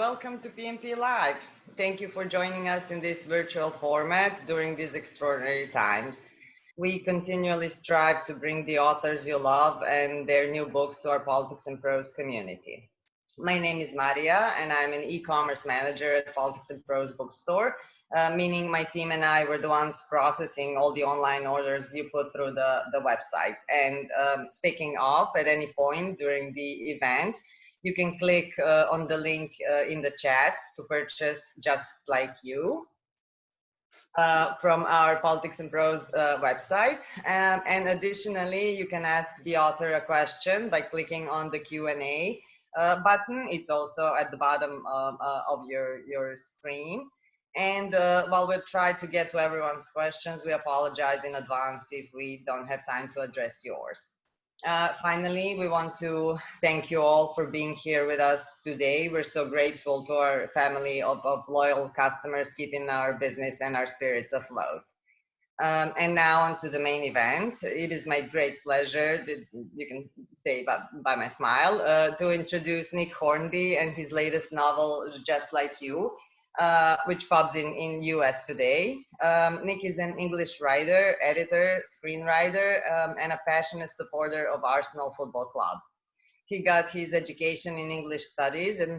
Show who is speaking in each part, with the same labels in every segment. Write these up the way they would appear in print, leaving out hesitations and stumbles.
Speaker 1: welcome to PMP Live. Thank you for joining us in this virtual format during these extraordinary times. We continually strive to bring the authors you love and their new books to our Politics and Prose community. My name is Maria, and I'm an e-commerce manager at Politics and Prose Bookstore, meaning my team and I were the ones processing all the online orders you put through the website. And speaking of, at any point during the event, you can click on the link in the chat to purchase Just Like You from our Politics and Prose website. And additionally, you can ask the author a question by clicking on the Q&A button. It's also at the bottom of your screen. And while we'll try to get to everyone's questions, we apologize in advance if we don't have time to address yours. Finally, we want to thank you all for being here with us today. We're so grateful to our family of loyal customers keeping our business and our spirits afloat. And now on to the main event. It is my great pleasure, that you can say by my smile, to introduce Nick Hornby and his latest novel, Just Like You, which pubs in US today. Nick is an English writer, editor, screenwriter, and a passionate supporter of Arsenal Football Club. He got his education in English studies at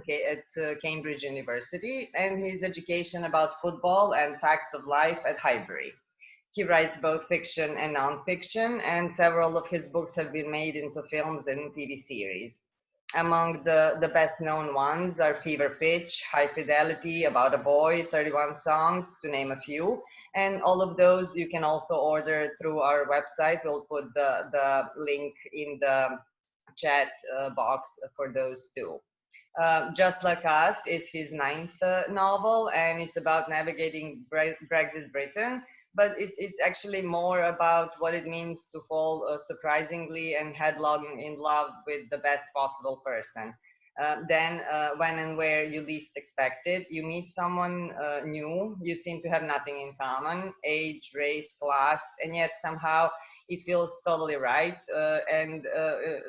Speaker 1: Cambridge University, and his education about football and facts of life at Highbury. He writes both fiction and nonfiction, and several of his books have been made into films and TV series. Among the best known ones are Fever Pitch, High Fidelity, About a Boy, 31 Songs, to name a few. And all of those you can also order through our website. We'll put the link in the chat box for those too. Just Like Us is his ninth novel, and it's about navigating Brexit Britain, but it's actually more about what it means to fall surprisingly and headlong in love with the best possible person. Then, when and where you least expect it, you meet someone new. You seem to have nothing in common: age, race, class, and yet somehow it feels totally right. And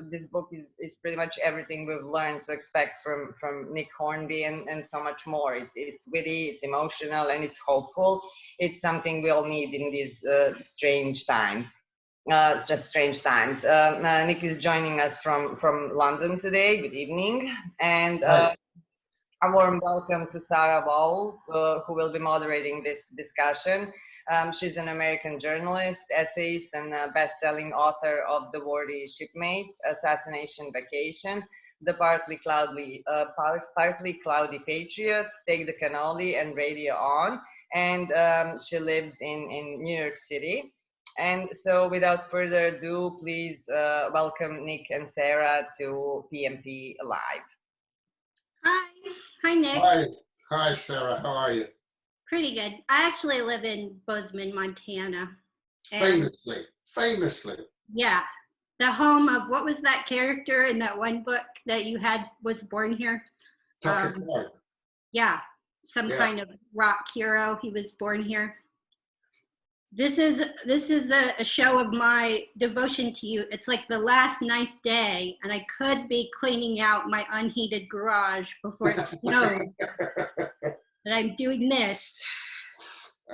Speaker 1: this book is pretty much everything we've learned to expect from Nick Hornby, and so much more. It's witty, it's emotional, and it's hopeful. It's something we all need in these strange times. It's just strange times. Nick is joining us from London today. Good evening. And a warm welcome to Sarah Vowell, who will be moderating this discussion. She's an American journalist, essayist, and best-selling author of the Wordy Shipmates, Assassination, Vacation, The Partly Cloudy Patriot, Take the Cannoli, and Radio On. And she lives in New York City. And so without further ado, please welcome Nick and Sarah to PMP Live.
Speaker 2: Hi. Hi, Nick.
Speaker 3: Hi, Sarah. How are you?
Speaker 2: Pretty good. I actually live in Bozeman, Montana.
Speaker 3: Famously.
Speaker 2: Yeah. The home of, what was that character in that one book that you had, was born here?
Speaker 3: Tucker Carlson.
Speaker 2: Yeah. Some kind of rock hero. He was born here. This is a show of my devotion to you. It's like the last nice day, and I could be cleaning out my unheated garage before it snows. But I'm doing this.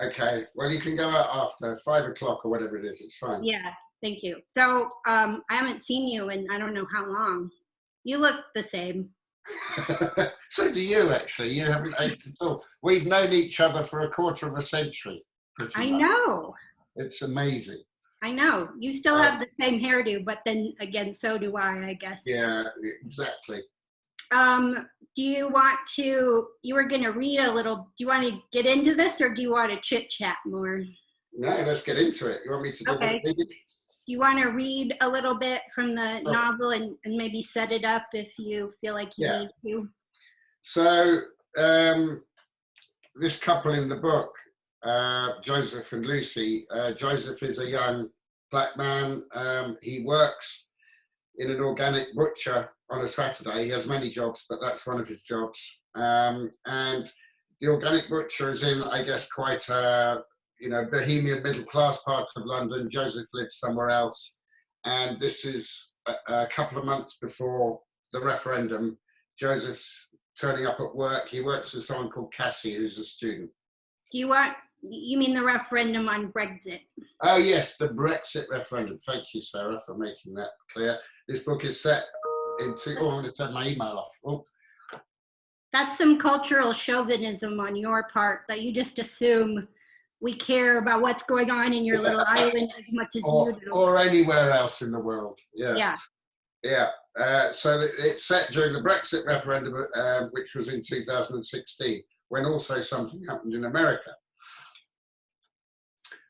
Speaker 3: Okay. Well, you can go out after 5 o'clock or whatever it is. It's fine.
Speaker 2: Yeah. Thank you. So I haven't seen you in I don't know how long. You look the same.
Speaker 3: So do you, actually. You haven't aged at all. We've known each other for a quarter of a century.
Speaker 2: I know.
Speaker 3: It's amazing.
Speaker 2: I know. You still have the same hairdo, but then again, so do I guess.
Speaker 3: Yeah, exactly.
Speaker 2: Do you want to, you were going to read a little, do you want to get into this, or do you want to chit chat more?
Speaker 3: No, let's get into it. You want me to do
Speaker 2: it? You want to read a little bit from the novel and maybe set it up if you feel like you need to?
Speaker 3: So, this couple in the book, Joseph and Lucy. Joseph is a young black man. He works in an organic butcher on a Saturday. He has many jobs, but that's one of his jobs. And the organic butcher is in, I guess, quite a bohemian middle class part of London. Joseph lives somewhere else. And this is a couple of months before the referendum. Joseph's turning up at work. He works with someone called Cassie, who's a student.
Speaker 2: You mean the referendum on Brexit?
Speaker 3: Oh yes, the Brexit referendum. Thank you, Sarah, for making that clear. This book is set into, I'm going to turn my email off. Oh.
Speaker 2: That's some cultural chauvinism on your part, that you just assume we care about what's going on in your little island as much as you do.
Speaker 3: Or anywhere else in the world.
Speaker 2: Yeah.
Speaker 3: So it's set during the Brexit referendum, which was in 2016, when also something happened in America.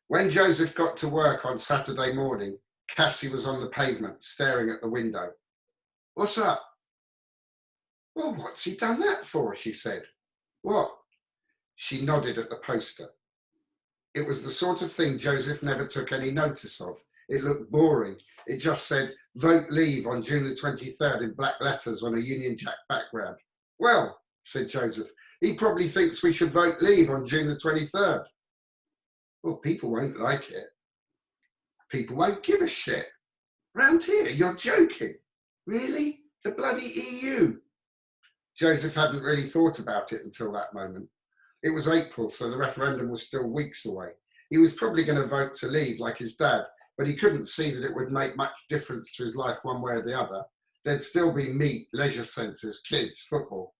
Speaker 3: When Joseph got to work on Saturday morning, Cassie was on the pavement, staring at the window. "What's up?" "Well, what's he done that for?" she said. "What?" She nodded at the poster. It was the sort of thing Joseph never took any notice of. It looked boring. It just said, "Vote leave on June the 23rd in black letters on a Union Jack background." "Well," said Joseph, "he probably thinks we should vote leave on June the 23rd. "Well, people won't like it." "People won't give a shit. Round here, you're joking. Really? The bloody EU." Joseph hadn't really thought about it until that moment. It was April, so the referendum was still weeks away. He was probably going to vote to leave like his dad, but he couldn't see that it would make much difference to his life one way or the other. There'd still be meat, leisure centres, kids, football.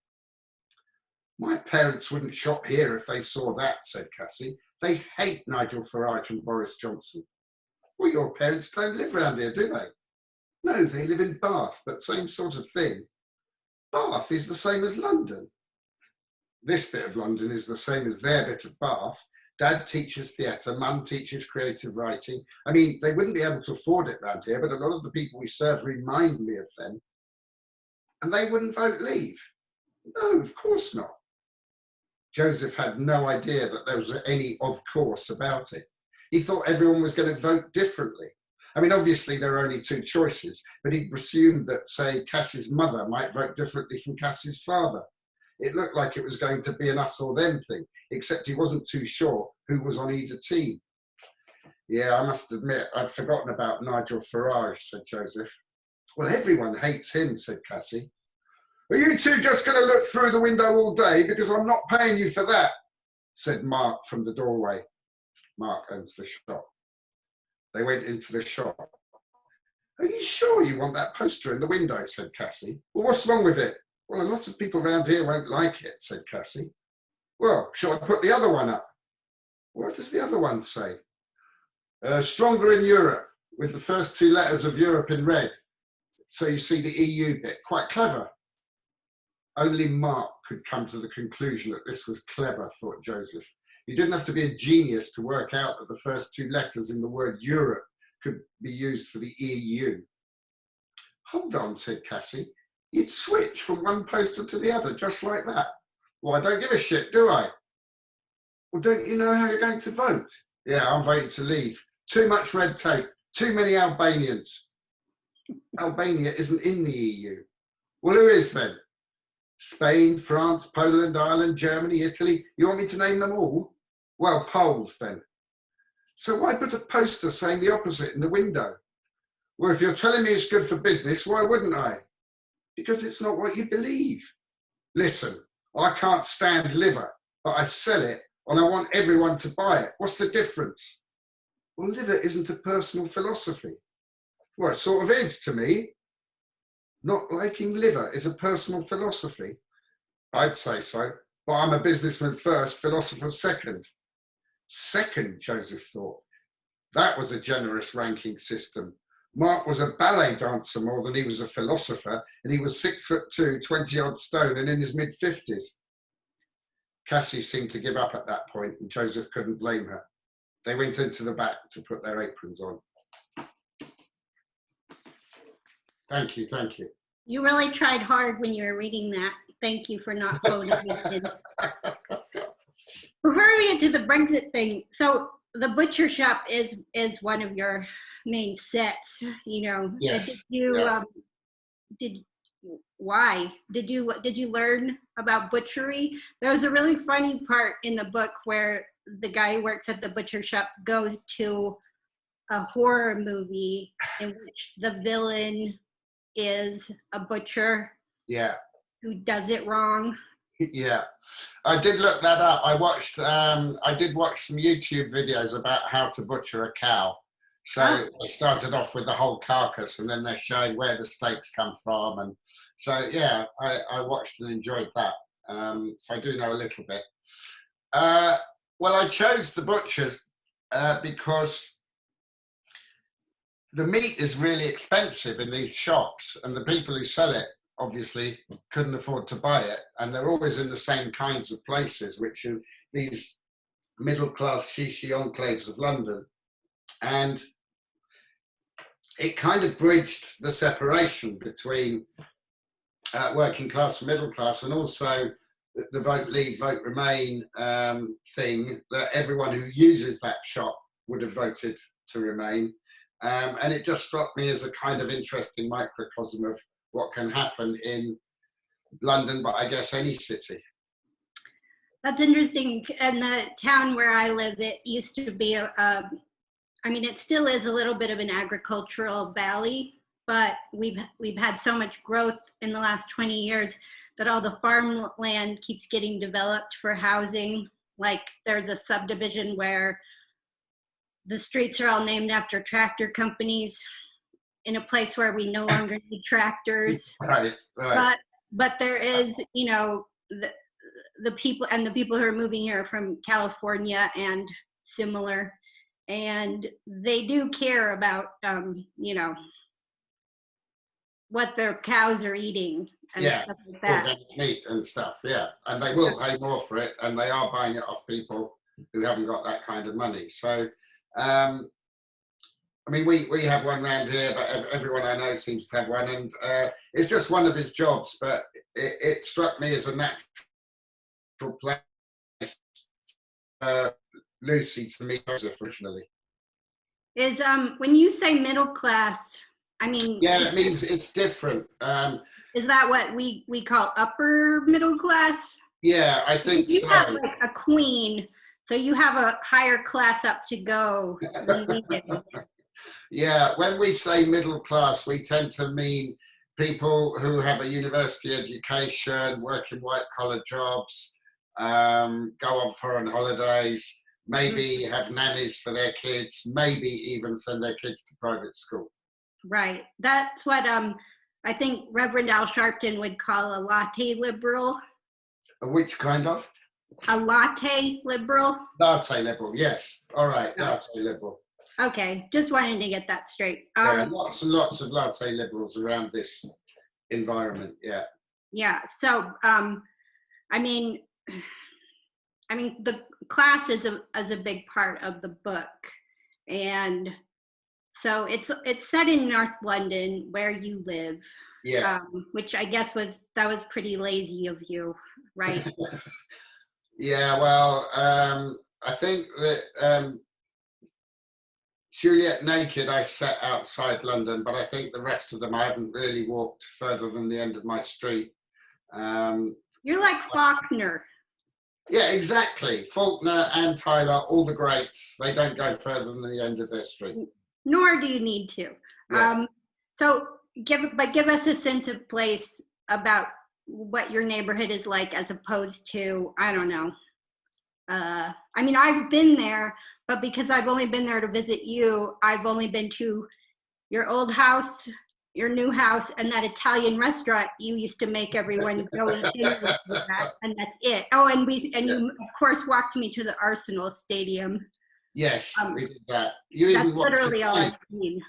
Speaker 3: "My parents wouldn't shop here if they saw that," said Cassie. "They hate Nigel Farage and Boris Johnson." "Well, your parents don't live around here, do they?" "No, they live in Bath, but same sort of thing." "Bath is the same as London." "This bit of London is the same as their bit of Bath. Dad teaches theatre, Mum teaches creative writing. I mean, they wouldn't be able to afford it round here, but a lot of the people we serve remind me of them." "And they wouldn't vote leave?" "No, of course not." Joseph had no idea that there was any of course about it. He thought everyone was going to vote differently. I mean, obviously there are only two choices, but he presumed that, say, Cassie's mother might vote differently from Cassie's father. It looked like it was going to be an us or them thing, except he wasn't too sure who was on either team. "Yeah, I must admit, I'd forgotten about Nigel Farage," said Joseph. "Well, everyone hates him," said Cassie. "Are you two just going to look through the window all day? Because I'm not paying you for that," said Mark from the doorway. Mark owns the shop. They went into the shop. "Are you sure you want that poster in the window?" said Cassie. "Well, what's wrong with it?" "Well, a lot of people around here won't like it," said Cassie. "Well, shall I put the other one up?" "What does the other one say?" Stronger in Europe, with the first two letters of Europe in red. So you see the EU bit. Quite clever." Only Mark could come to the conclusion that this was clever, thought Joseph. You didn't have to be a genius to work out that the first two letters in the word Europe could be used for the EU. "Hold on," said Cassie. "You'd switch from one poster to the other just like that." "Well, I don't give a shit, do I?" "Well, don't you know how you're going to vote?" "Yeah, I'm voting to leave. Too much red tape. Too many Albanians." "Albania isn't in the EU." "Well, who is then?" "Spain, France, Poland, Ireland, Germany, Italy. You want me to name them all?" "Well, Poles then." "So why put a poster saying the opposite in the window?" "Well, if you're telling me it's good for business, why wouldn't I?" "Because it's not what you believe." "Listen, I can't stand liver, but I sell it and I want everyone to buy it. What's the difference?" "Well, liver isn't a personal philosophy." "Well, it sort of is to me." "Not liking liver is a personal philosophy?" "I'd say so, but I'm a businessman first, philosopher second." Second, Joseph thought. That was a generous ranking system. Mark was a ballet dancer more than he was a philosopher, and he was 6'2", 20-odd stone, and in his mid-50s. Cassie seemed to give up at that point, and Joseph couldn't blame her. They went into the back to put their aprons on. Thank you, thank you.
Speaker 2: You really tried hard when you were reading that. Thank you for not phoning it in. Before we get to the Brexit thing, so the butcher shop is one of your main sets, you know.
Speaker 3: Yes.
Speaker 2: Why did you learn about butchery? There was a really funny part in the book where the guy who works at the butcher shop goes to a horror movie in which the villain is a butcher.
Speaker 3: Yeah.
Speaker 2: who does it wrong.
Speaker 3: Yeah, I did look that up. I did watch some YouTube videos about how to butcher a cow. So I started off with the whole carcass, and then they're showing where the steaks come from. And so, yeah, I watched and enjoyed that. So I do know a little bit. Well, I chose the butchers because the meat is really expensive in these shops, and the people who sell it obviously couldn't afford to buy it, and they're always in the same kinds of places, which are these middle-class chichi enclaves of London. And it kind of bridged the separation between working class and middle class, and also the vote leave, vote remain thing, that everyone who uses that shop would have voted to remain. And it just struck me as a kind of interesting microcosm of what can happen in London, but I guess any city.
Speaker 2: That's interesting. In the town where I live, it used to be I mean, it still is a little bit of an agricultural valley, but we've had so much growth in the last 20 years that all the farmland keeps getting developed for housing. Like there's a subdivision where the streets are all named after tractor companies in a place where we no longer need tractors.
Speaker 3: Right.
Speaker 2: But there is, you know, the people who are moving here from California and similar, and they do care about, you know, what their cows are eating and stuff like that.
Speaker 3: Organic meat and stuff, yeah. And they will pay more for it, and they are buying it off people who haven't got that kind of money. So, I mean, we have one around here, but everyone I know seems to have one, and it's just one of his jobs, but it struck me as a natural place Lucy to meet Joseph originally.
Speaker 2: Is when you say middle class, I mean,
Speaker 3: yeah, it means it's different.
Speaker 2: Is that what we call upper middle class?
Speaker 3: Yeah, I think
Speaker 2: you
Speaker 3: so.
Speaker 2: have like a queen, so you have a higher class up to go than we do.
Speaker 3: Yeah, when we say middle class, we tend to mean people who have a university education, work in white collar jobs, go on foreign holidays, maybe have nannies for their kids, maybe even send their kids to private school.
Speaker 2: Right. That's what I think Reverend Al Sharpton would call a latte liberal.
Speaker 3: Which kind of?
Speaker 2: A latte liberal.
Speaker 3: Latte liberal, yes. All right, latte liberal.
Speaker 2: Okay, just wanted to get that straight.
Speaker 3: Yeah, lots and lots of latte liberals around this environment, yeah.
Speaker 2: Yeah, so, I mean, the class is a big part of the book. And so it's set in North London, where you live.
Speaker 3: Yeah.
Speaker 2: Which I guess was pretty lazy of you, right?
Speaker 3: Yeah, well, I think that Juliet Naked I set outside London, but I think the rest of them I haven't really walked further than the end of my street.
Speaker 2: You're like Faulkner.
Speaker 3: Yeah, exactly. Faulkner and Tyler, all the greats, they don't go further than the end of their street.
Speaker 2: Nor do you need to.
Speaker 3: Yeah.
Speaker 2: So give us a sense of place about what your neighborhood is like, as opposed to, I don't know. I mean, I've been there, but because I've only been there to visit you, I've only been to your old house, your new house, and that Italian restaurant you used to make everyone go eat dinner with that, and that's it. Oh, and you of course walked me to the Arsenal Stadium.
Speaker 3: Yes, we did that. You
Speaker 2: that's
Speaker 3: even
Speaker 2: literally all I've seen.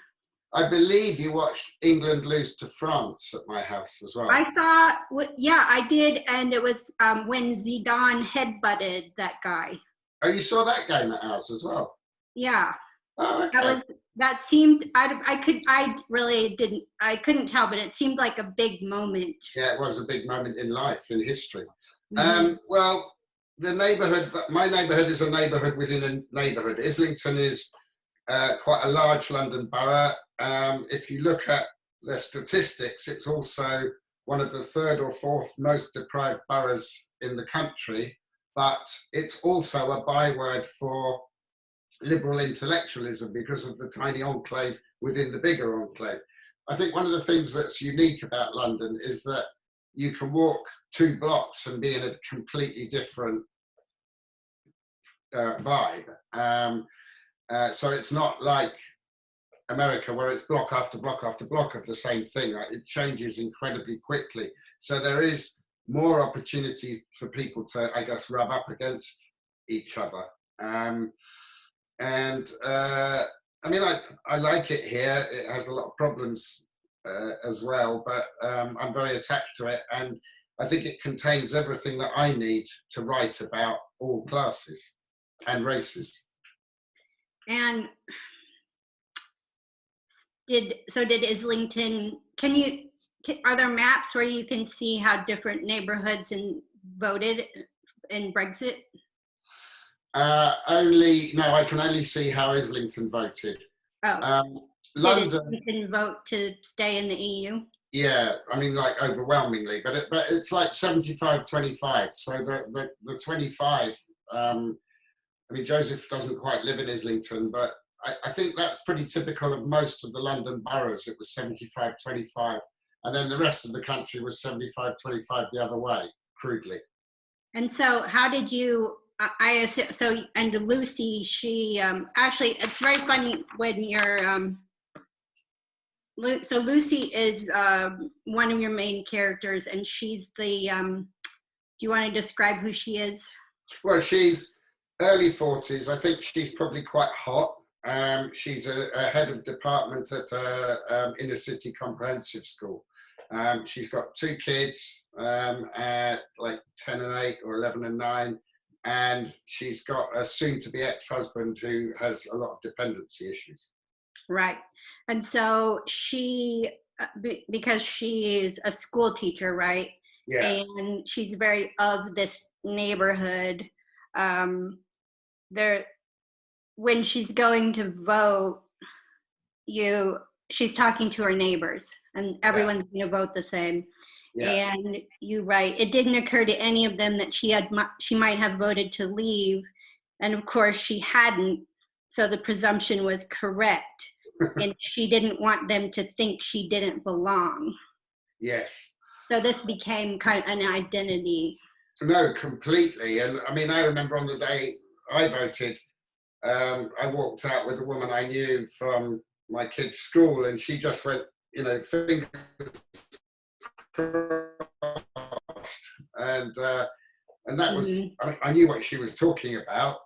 Speaker 3: I believe you watched England lose to France at my house as well.
Speaker 2: I saw, yeah, I did, and it was when Zidane headbutted that guy.
Speaker 3: Oh, you saw that game at ours as well?
Speaker 2: Yeah.
Speaker 3: Oh, okay.
Speaker 2: That seemed, I couldn't tell, but it seemed like a big moment.
Speaker 3: Yeah, it was a big moment in life, in history.
Speaker 2: Mm-hmm.
Speaker 3: Well, the neighbourhood, my neighbourhood is a neighbourhood within a neighbourhood. Islington is quite a large London borough. If you look at the statistics, it's also one of the third or fourth most deprived boroughs in the country, but it's also a byword for liberal intellectualism because of the tiny enclave within the bigger enclave. I think one of the things that's unique about London is that you can walk 2 blocks and be in a completely different vibe. So it's not like America, where it's block after block after block of the same thing. It changes incredibly quickly. So there is more opportunity for people to, I guess, rub up against each other. I mean, I like it here. It has a lot of problems as well, but I'm very attached to it. And I think it contains everything that I need to write about all classes and races.
Speaker 2: And did Islington, are there maps where you can see how different neighborhoods voted in Brexit?
Speaker 3: No, I can only see how Islington voted.
Speaker 2: Oh.
Speaker 3: London.
Speaker 2: Did Islington vote to stay in the EU?
Speaker 3: Yeah, I mean, like overwhelmingly, but it's like 75-25. So the 25, I mean, Joseph doesn't quite live in Islington, but I think that's pretty typical of most of the London boroughs. It was 75-25. And then the rest of the country was 75-25 the other way, crudely. And
Speaker 2: so how did you, and Lucy, she, actually, it's very funny when you're, so Lucy is one of your main characters, and she's the, do you want to describe who she is?
Speaker 3: Well, she's early 40s. I think she's probably quite hot. She's a head of department at a inner city comprehensive school. She's got 2 kids, at like 10 and 8 or 11 and 9. And she's got a soon-to-be ex-husband who has a lot of dependency issues.
Speaker 2: Right. And so she, because she's a school teacher, right?
Speaker 3: Yeah.
Speaker 2: And she's very of this neighborhood. When she's going to vote, she's talking to her neighbors, and everyone's going to vote the same. Yeah. And you write, it didn't occur to any of them that she might have voted to leave, and of course she hadn't. So the presumption was correct, and she didn't want them to think she didn't belong.
Speaker 3: Yes.
Speaker 2: So this became kind of an identity.
Speaker 3: No, completely. And I mean, I remember on the day I voted, I walked out with a woman I knew from my kids' school, and she just went, you know, fingers crossed. And that was, I knew what she was talking about.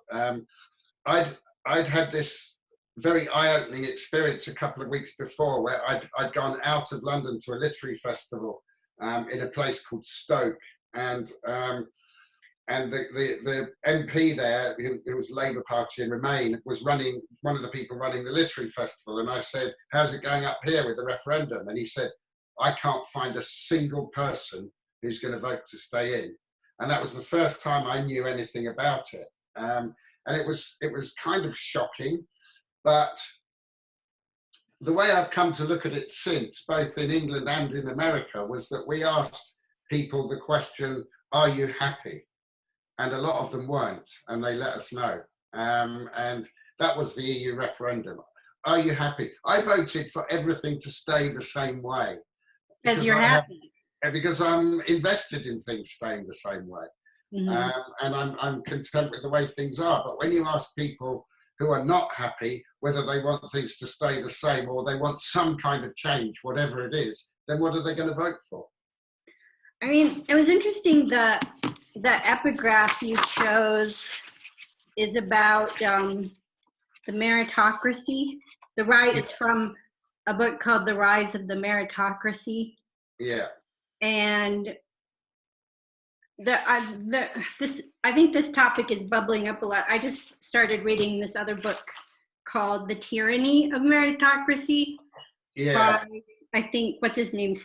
Speaker 3: I'd had this very eye-opening experience a couple of weeks before, where I'd gone out of London to a literary festival in a place called Stoke, and the MP there, who was Labour Party and Remain, was one of the people running the literary festival. And I said, how's it going up here with the referendum? And he said, I can't find a single person who's going to vote to stay in. And that was the first time I knew anything about it. And it was kind of shocking. But the way I've come to look at it since, both in England and in America, was that we asked people the question, are you happy? And a lot of them weren't, and they let us know. And that was the EU referendum. Are you happy? I voted for everything to stay the same way.
Speaker 2: Because you're happy.
Speaker 3: Because I'm invested in things staying the same way. Mm-hmm. And I'm content with the way things are. But when you ask people who are not happy whether they want things to stay the same or they want some kind of change, whatever it is, then what are they going to vote for?
Speaker 2: I mean, it was interesting, the epigraph you chose is about the meritocracy. It's from a book called The Rise of the Meritocracy.
Speaker 3: Yeah.
Speaker 2: And I think this topic is bubbling up a lot. I just started reading this other book called The Tyranny of Meritocracy.
Speaker 3: Yeah.
Speaker 2: By, I think, what's his name?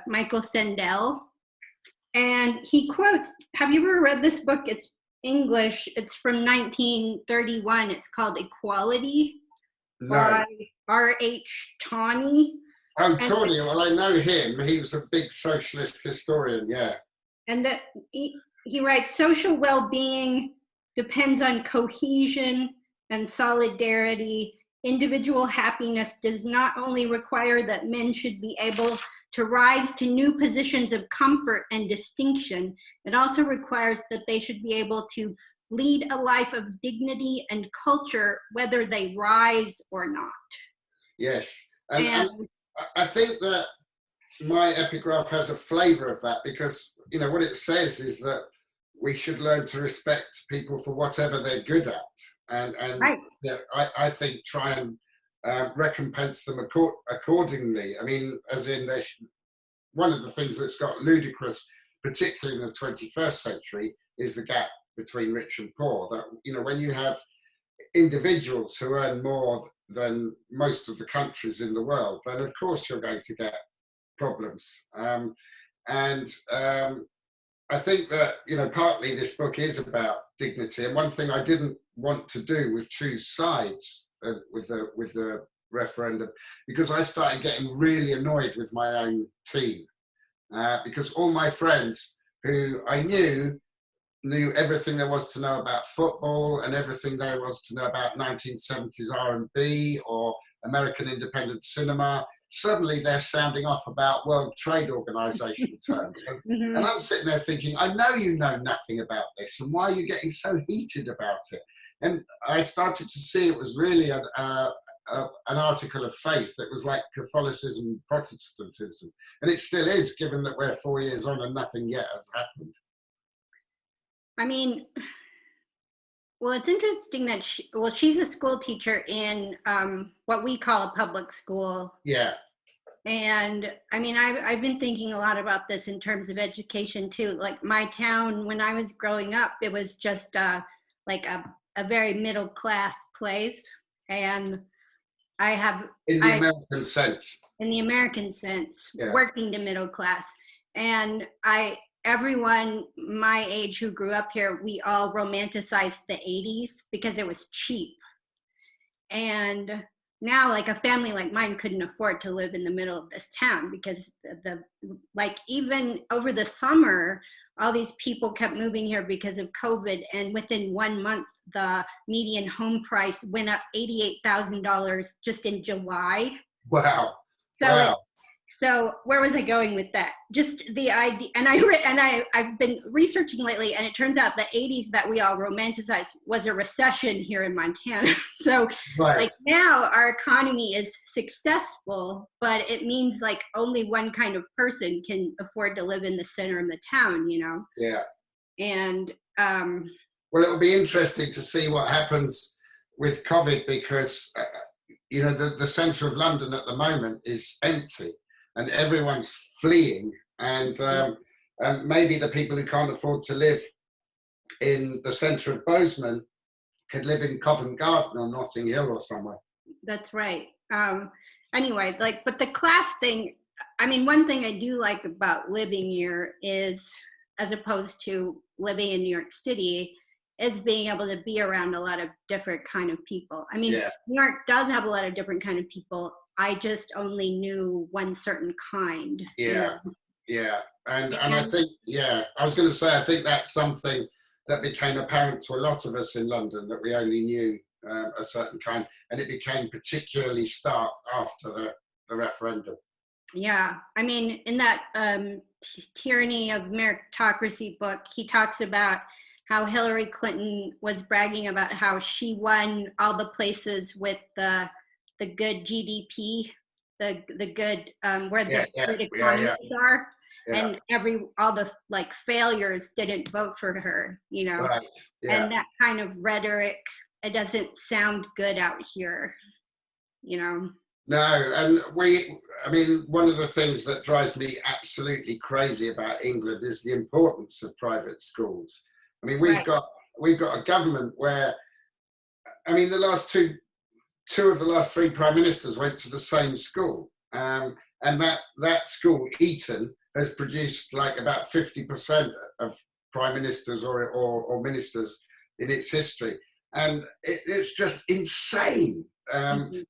Speaker 2: Michael Sandel. And he quotes, have you ever read this book? It's English. It's from 1931. It's called Equality by R.H. Tawney.
Speaker 3: Oh, Tawney. Well, I know him. He was a big socialist historian, yeah.
Speaker 2: And he writes, social well-being depends on cohesion and solidarity. Individual happiness does not only require that men should be able to rise to new positions of comfort and distinction. It also requires that they should be able to lead a life of dignity and culture, whether they rise or not.
Speaker 3: Yes, and I think that my epigraph has a flavor of that, because, you know, what it says is that we should learn to respect people for whatever they're good at. And
Speaker 2: right.
Speaker 3: Yeah, I think try and recompense them accordingly. I mean, as in, one of the things that's got ludicrous, particularly in the 21st century, is the gap between rich and poor. That, you know, when you have individuals who earn more than most of the countries in the world, then of course you're going to get problems. I think that, you know, partly this book is about dignity. And one thing I didn't want to do was choose sides with the referendum, because I started getting really annoyed with my own team, because all my friends who I knew everything there was to know about football and everything there was to know about 1970s R&B or American independent cinema. Suddenly they're sounding off about World Trade Organization terms. And I'm sitting there thinking, I know you know nothing about this, and why are you getting so heated about it? And I started to see it was really an article of faith. It was like Catholicism, Protestantism. And it still is, given that we're 4 years on and nothing yet has happened.
Speaker 2: I mean, well, it's interesting that she's a school teacher in what we call a public school.
Speaker 3: Yeah.
Speaker 2: And I mean, I've been thinking a lot about this in terms of education too. Like my town, when I was growing up, it was just like a very middle class place. And I have
Speaker 3: in the American sense.
Speaker 2: In the American sense,
Speaker 3: yeah.
Speaker 2: Working to middle class. And everyone my age who grew up here, we all romanticized the 80s because it was cheap. And now, like, a family like mine couldn't afford to live in the middle of this town, because even over the summer, all these people kept moving here because of COVID. And within 1 month, the median home price went up $88,000 just in July.
Speaker 3: Wow.
Speaker 2: So where was I going with that? Just the idea, and I've been researching lately, and it turns out the 80s that we all romanticize was a recession here in Montana. So like now our economy is successful, but it means like only one kind of person can afford to live in the center of the town, you know?
Speaker 3: Yeah.
Speaker 2: And
Speaker 3: well, it'll be interesting to see what happens with COVID, because you know, the centre of London at the moment is empty. And everyone's fleeing, and maybe the people who can't afford to live in the centre of Bozeman could live in Covent Garden or Notting Hill or somewhere.
Speaker 2: That's right. Anyway, like, but the class thing, I mean, one thing I do like about living here is, as opposed to living in New York City, is being able to be around a lot of different kind of people. I mean, New York does have a lot of different kind of people. I just only knew one certain kind.
Speaker 3: Yeah,
Speaker 2: you know?
Speaker 3: yeah. And I think, I was going to say, I think that's something that became apparent to a lot of us in London, that we only knew a certain kind, and it became particularly stark after the referendum.
Speaker 2: Yeah, I mean, in that Tyranny of Meritocracy book, he talks about how Hillary Clinton was bragging about how she won all the places with the good GDP, the good where the good economies are, and all the like failures didn't vote for her, you know.
Speaker 3: Right. Yeah.
Speaker 2: And that kind of rhetoric, it doesn't sound good out here, you know.
Speaker 3: No, and I mean, one of the things that drives me absolutely crazy about England is the importance of private schools. I mean, we've got a government where, I mean, the last two of the last three prime ministers went to the same school, and that school, Eton, has produced like about 50% of prime ministers or ministers in its history, and it's just insane,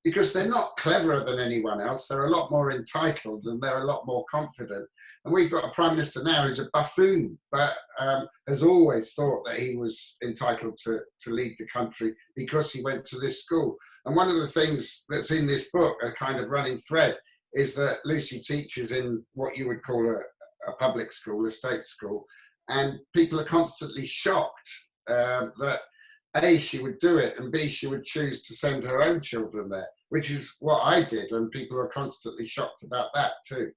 Speaker 3: because they're not cleverer than anyone else. They're a lot more entitled, and they're a lot more confident. And we've got a prime minister now who's a buffoon, but has always thought that he was entitled to lead the country because he went to this school. And one of the things that's in this book, a kind of running thread, is that Lucy teaches in what you would call a public school, a state school, and people are constantly shocked that A, she would do it, and B, she would choose to send her own children there, which is what I did, and people are constantly shocked about that too.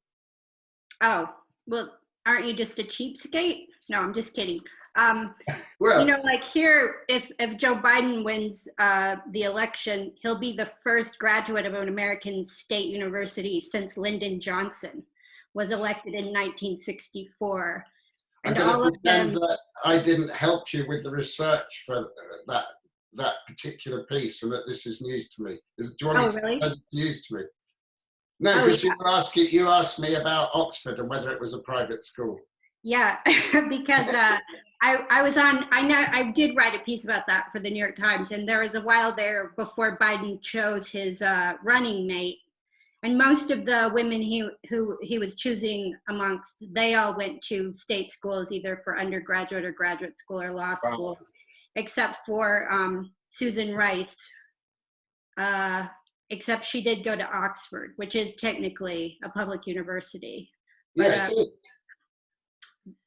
Speaker 2: Oh, well, aren't you just a cheapskate? No, I'm just kidding.
Speaker 3: Well,
Speaker 2: you know, like here, if Joe Biden wins the election, he'll be the first graduate of an American state university since Lyndon Johnson was elected in 1964. And all of them.
Speaker 3: I didn't help you with the research for that particular piece, and that this is news to me. Do you want me to
Speaker 2: really?
Speaker 3: News to me? No, because you asked me about Oxford and whether it was a private school.
Speaker 2: Yeah, because I did write a piece about that for the New York Times, and there was a while there before Biden chose his running mate, and most of the women who he was choosing amongst, they all went to state schools, either for undergraduate or graduate school or law school, except for Susan Rice, except she did go to Oxford, which is technically a public university.
Speaker 3: Yeah,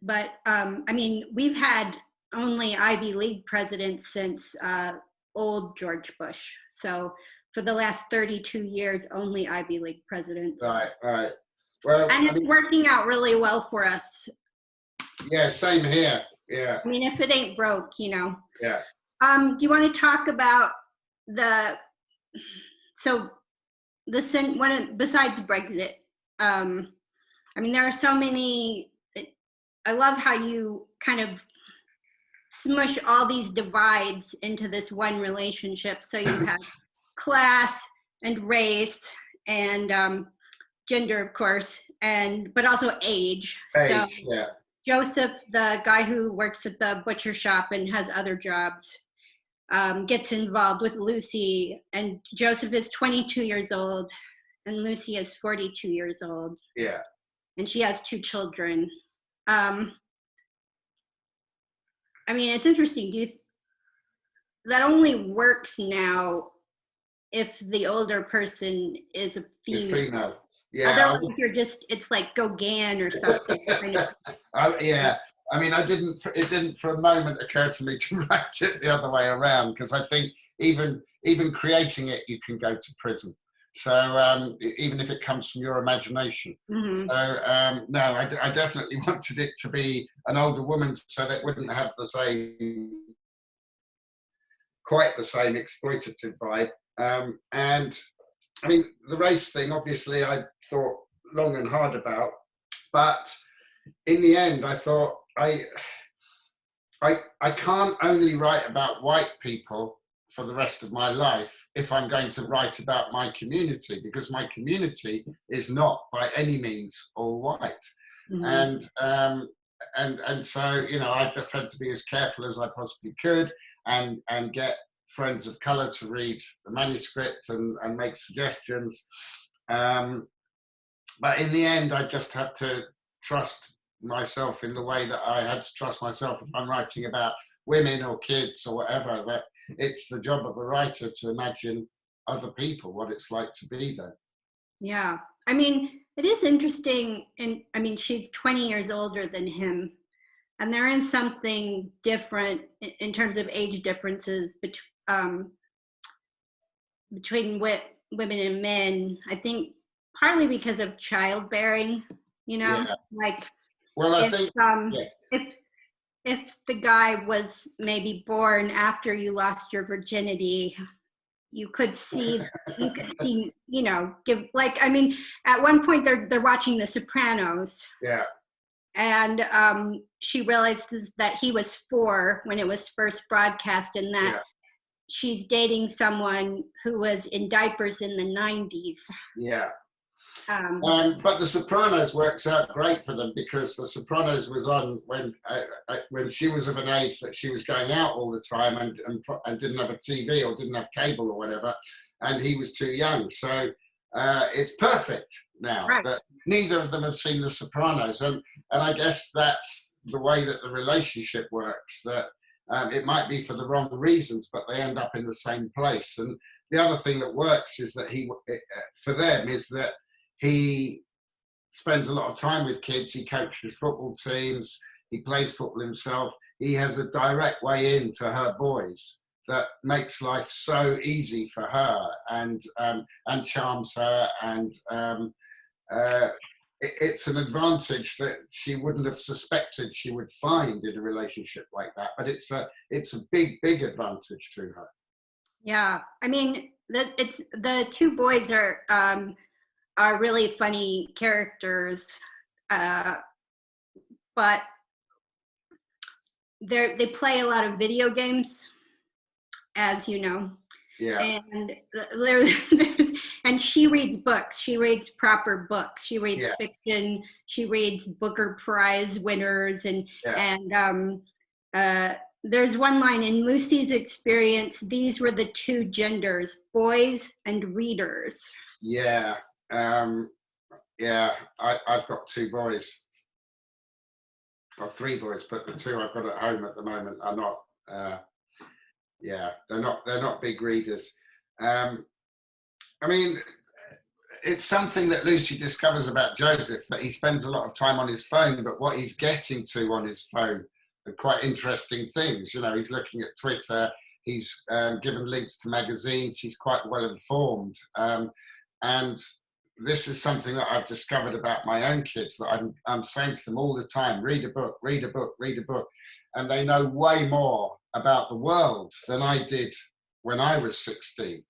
Speaker 2: but I mean, we've had only Ivy League presidents since old George Bush. So for the last 32 years, only Ivy League presidents.
Speaker 3: Right. Well,
Speaker 2: and it's working out really well for us.
Speaker 3: Yeah, same here. Yeah.
Speaker 2: I mean, if it ain't broke, you know.
Speaker 3: Yeah.
Speaker 2: Do you want to talk about besides Brexit? I mean, there are so many. I love how you kind of smush all these divides into this one relationship. So you have class and race and gender, of course, but also age. So
Speaker 3: yeah.
Speaker 2: Joseph, the guy who works at the butcher shop and has other jobs, gets involved with Lucy, and Joseph is 22 years old and Lucy is 42 years old.
Speaker 3: Yeah.
Speaker 2: And she has 2 children. I mean, it's interesting. That only works now if the older person is a female.
Speaker 3: It's female. Yeah.
Speaker 2: Otherwise, it's like Gauguin or something.
Speaker 3: Yeah. I mean, it didn't for a moment occur to me to write it the other way around, because I think even creating it, you can go to prison. So even if it comes from your imagination.
Speaker 2: Mm-hmm.
Speaker 3: So no, I definitely wanted it to be an older woman, so that it wouldn't have quite the same exploitative vibe. And I mean, the race thing, obviously, I thought long and hard about, but in the end, I thought I can't only write about white people for the rest of my life if I'm going to write about my community, because my community is not by any means all white. Mm-hmm. And so, you know, I just had to be as careful as I possibly could and get friends of colour to read the manuscript and make suggestions. But in the end, I just have to trust myself in the way that I had to trust myself if I'm writing about women or kids or whatever, that it's the job of a writer to imagine other people, what it's like to be them.
Speaker 2: Yeah. I mean, it is interesting. And I mean, she's 20 years older than him. And there is something different in terms of age differences between women and men. I think partly because of childbearing, you know, like,
Speaker 3: well,
Speaker 2: if the guy was maybe born after you lost your virginity, you could see, you know, I mean, at one point they're watching The Sopranos.
Speaker 3: Yeah.
Speaker 2: And she realizes that he was 4 when it was first broadcast, and that she's dating someone who was in diapers in the 90s.
Speaker 3: Yeah. But The Sopranos works out great for them, because The Sopranos was on when she was of an age that she was going out all the time and didn't have a TV or didn't have cable or whatever, and he was too young. So it's perfect now that neither of them have seen The Sopranos, and I guess that's the way that the relationship works. That it might be for the wrong reasons, but they end up in the same place. And the other thing that works is that for them is that he spends a lot of time with kids. He coaches football teams. He plays football himself. He has a direct way into her boys that makes life so easy for her and charms her. And it's an advantage that she wouldn't have suspected she would find in a relationship like that. But it's a big advantage to her.
Speaker 2: Yeah, I mean, the two boys are really funny characters, but they play a lot of video games, as you know.
Speaker 3: Yeah.
Speaker 2: And and she reads books. She reads proper books. She reads fiction. She reads Booker Prize winners, and there's one line in Lucy's experience. These were the two genders, boys and readers.
Speaker 3: Yeah. I've got two boys. Or three boys, but the two I've got at home at the moment are not. They're not big readers. I mean, it's something that Lucy discovers about Joseph, that he spends a lot of time on his phone, but what he's getting to on his phone are quite interesting things. You know, he's looking at Twitter. He's given links to magazines. He's quite well informed, and this is something that I've discovered about my own kids, that I'm saying to them all the time: read a book, read a book, read a book. And they know way more about the world than I did when I was 16.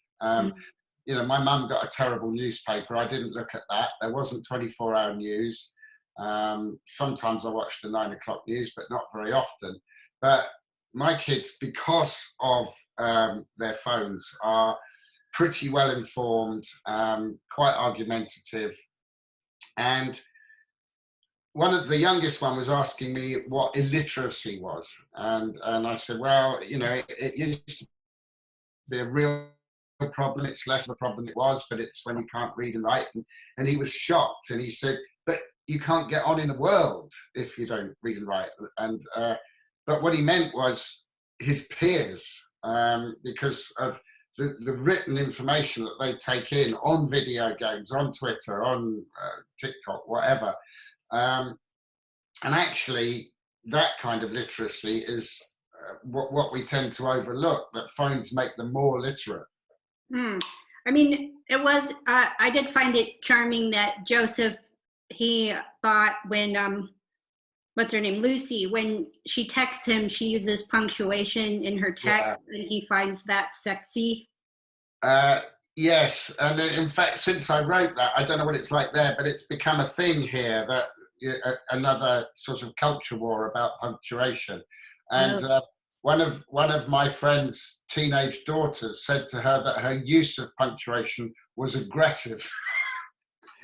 Speaker 3: You know, my mum got a terrible newspaper. I didn't look at that. There wasn't 24-hour news. Sometimes I watched the 9 o'clock news, but not very often. But my kids, because of their phones, are pretty well informed, quite argumentative. And the youngest one was asking me what illiteracy was. And I said, well, you know, it used to be a real problem. It's less of a problem it was, but it's when you can't read and write. And he was shocked, and he said, but you can't get on in the world if you don't read and write. And but what he meant was his peers, because of the written information that they take in on video games, on Twitter, on TikTok, whatever. And actually, that kind of literacy is what we tend to overlook, that phones make them more literate.
Speaker 2: I mean, it was, I did find it charming that Joseph, he thought when, what's her name, Lucy, when she texts him, she uses punctuation in her text, and he finds that sexy.
Speaker 3: Yes, and in fact, since I wrote that, I don't know what it's like there, but it's become a thing here, that another sort of culture war about punctuation. And one of my friend's teenage daughters said to her that her use of punctuation was aggressive.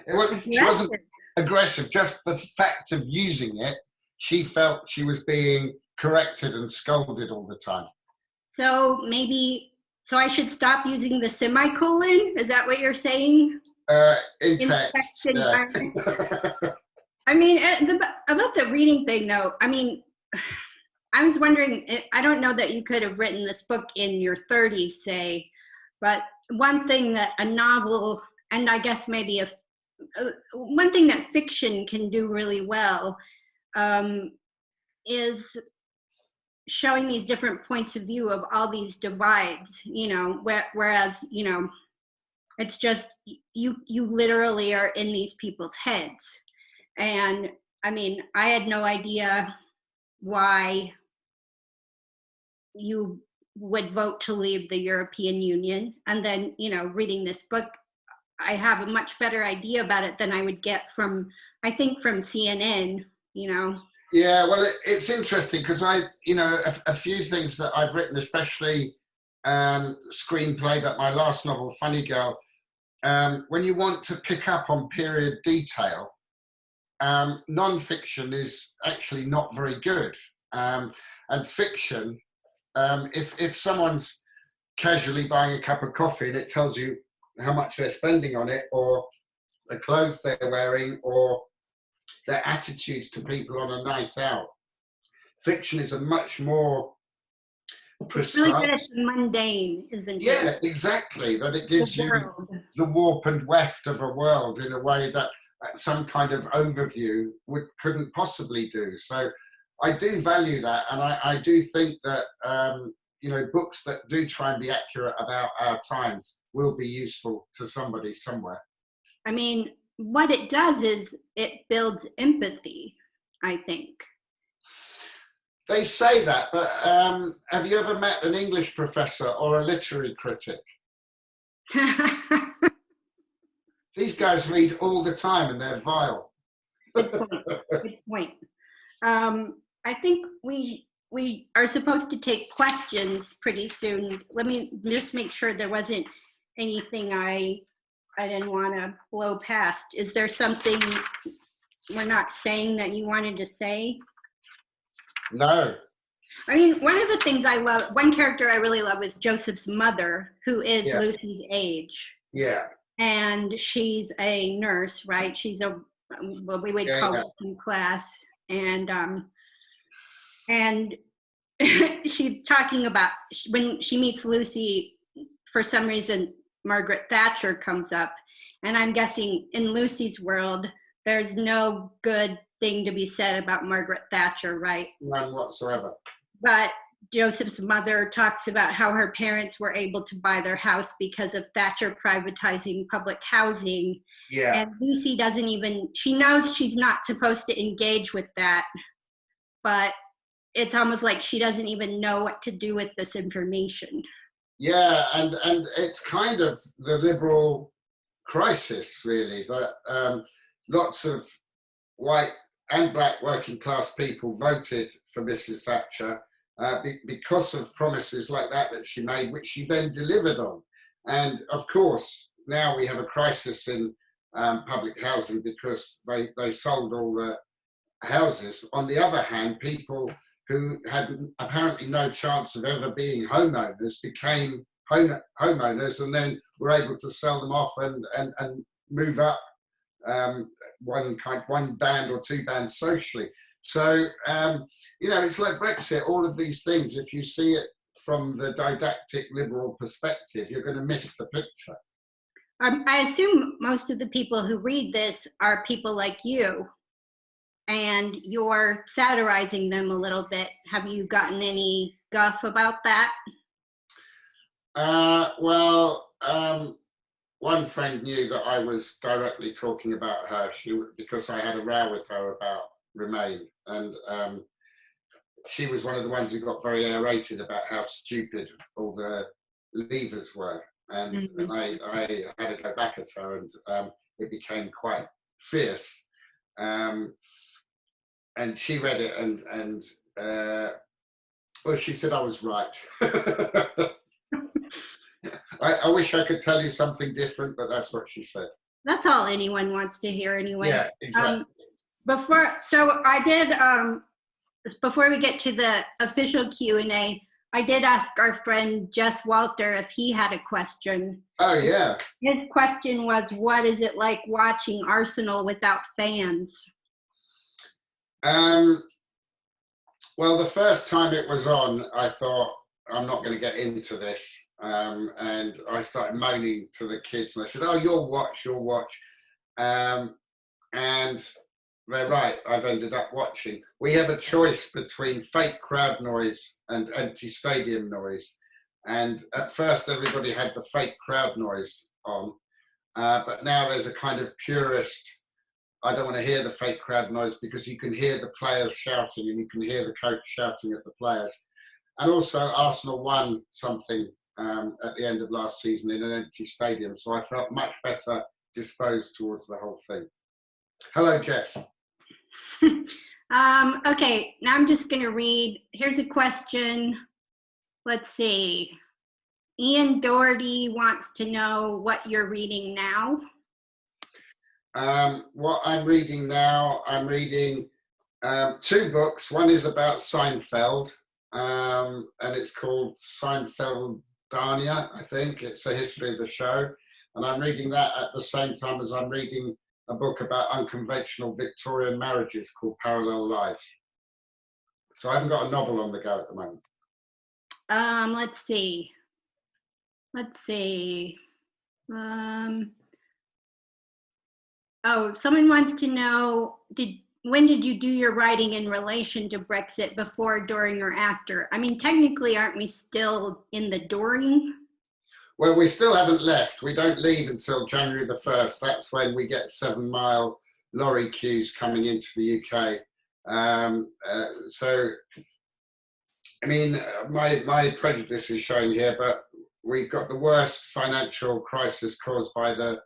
Speaker 3: She wasn't aggressive, just the fact of using it, she felt she was being corrected and scolded all the time.
Speaker 2: So so I should stop using the semicolon? Is that what you're saying?
Speaker 3: In text, yeah.
Speaker 2: I mean, about the reading thing, though, I mean, I was wondering, I don't know that you could have written this book in your 30s, say, but one thing that a novel, and I guess maybe one thing that fiction can do really well is showing these different points of view of all these divides, you know, whereas, you know, it's just, you literally are in these people's heads. And I mean, I had no idea why you would vote to leave the European Union. And then, you know, reading this book, I have a much better idea about it than I would get from, I think, from CNN, you know.
Speaker 3: Yeah, well, it's interesting because a few things that I've written, especially screenplay, but my last novel, Funny Girl, when you want to pick up on period detail, non-fiction is actually not very good. And fiction, if someone's casually buying a cup of coffee and it tells you how much they're spending on it, or the clothes they're wearing, or their attitudes to people on a night out, fiction is a much more precise.
Speaker 2: Really good at the mundane, isn't it?
Speaker 3: Yeah, exactly. That it gives you the warp and weft of a world in a way that some kind of overview couldn't possibly do. So I do value that, and I do think that you know, books that do try and be accurate about our times will be useful to somebody somewhere.
Speaker 2: I mean, what it does is it builds empathy, I think.
Speaker 3: They say that, but have you ever met an English professor or a literary critic? These guys read all the time and they're vile.
Speaker 2: Good point. Good point. I think we are supposed to take questions pretty soon. Let me just make sure there wasn't anything I didn't want to blow past. Is there something we're not saying that you wanted to say?
Speaker 3: No.
Speaker 2: I mean, one of the things I love, one character I really love is Joseph's mother, who is Lucy's age.
Speaker 3: Yeah.
Speaker 2: And she's a nurse, right? She's a, what we would call working class. And she's talking about when she meets Lucy, for some reason, Margaret Thatcher comes up. And I'm guessing in Lucy's world, there's no good thing to be said about Margaret Thatcher, right?
Speaker 3: None whatsoever.
Speaker 2: But Joseph's mother talks about how her parents were able to buy their house because of Thatcher privatizing public housing.
Speaker 3: Yeah.
Speaker 2: And Lucy doesn't even, she knows she's not supposed to engage with that, but it's almost like she doesn't even know what to do with this information.
Speaker 3: Yeah, and it's kind of the liberal crisis, really, that lots of white and black working class people voted for Mrs. Thatcher because of promises like that she made, which she then delivered on. And of course, now we have a crisis in public housing because they sold all the houses. On the other hand, people who had apparently no chance of ever being homeowners became homeowners and then were able to sell them off and move up one band or two bands socially. So, you know, it's like Brexit, all of these things, if you see it from the didactic liberal perspective, you're going to miss the picture.
Speaker 2: I assume most of the people who read this are people like you, and you're satirizing them a little bit. Have you gotten any guff about that?
Speaker 3: One friend knew that I was directly talking about her because I had a row with her about Remain, and she was one of the ones who got very aerated about how stupid all the levers were, and I had to go back at her, and it became quite fierce. And she read it, and well, she said I was right. I wish I could tell you something different, but that's what she said.
Speaker 2: That's all anyone wants to hear anyway.
Speaker 3: Yeah, exactly.
Speaker 2: Before we get to the official Q&A, I did ask our friend Jess Walter if he had a question.
Speaker 3: Oh, yeah.
Speaker 2: His question was, what is it like watching Arsenal without fans?
Speaker 3: Well, the first time it was on, I thought, I'm not going to get into this. And I started moaning to the kids, and they said, oh, you'll watch. And they're right, I've ended up watching. We have a choice between fake crowd noise and empty stadium noise. And at first, everybody had the fake crowd noise on. But now there's a kind of purist, I don't want to hear the fake crowd noise, because you can hear the players shouting and you can hear the coach shouting at the players. And also Arsenal won something at the end of last season in an empty stadium. So I felt much better disposed towards the whole thing. Hello, Jess.
Speaker 2: Okay, now I'm just going to read. Here's a question. Let's see. Ian Doherty wants to know what you're reading now.
Speaker 3: What I'm reading now, I'm reading two books. One is about Seinfeld, and it's called Seinfeldania, I think. It's a history of the show. And I'm reading that at the same time as I'm reading a book about unconventional Victorian marriages called Parallel Lives. So I haven't got a novel on the go at the moment.
Speaker 2: Let's see. Let's see. Oh, someone wants to know, when did you do your writing in relation to Brexit, before, during, or after? I mean, technically, aren't we still in the during?
Speaker 3: Well, we still haven't left. We don't leave until January the 1st. That's when we get 7-mile lorry queues coming into the UK. So, I mean, my prejudice is showing here, but we've got the worst financial crisis caused by the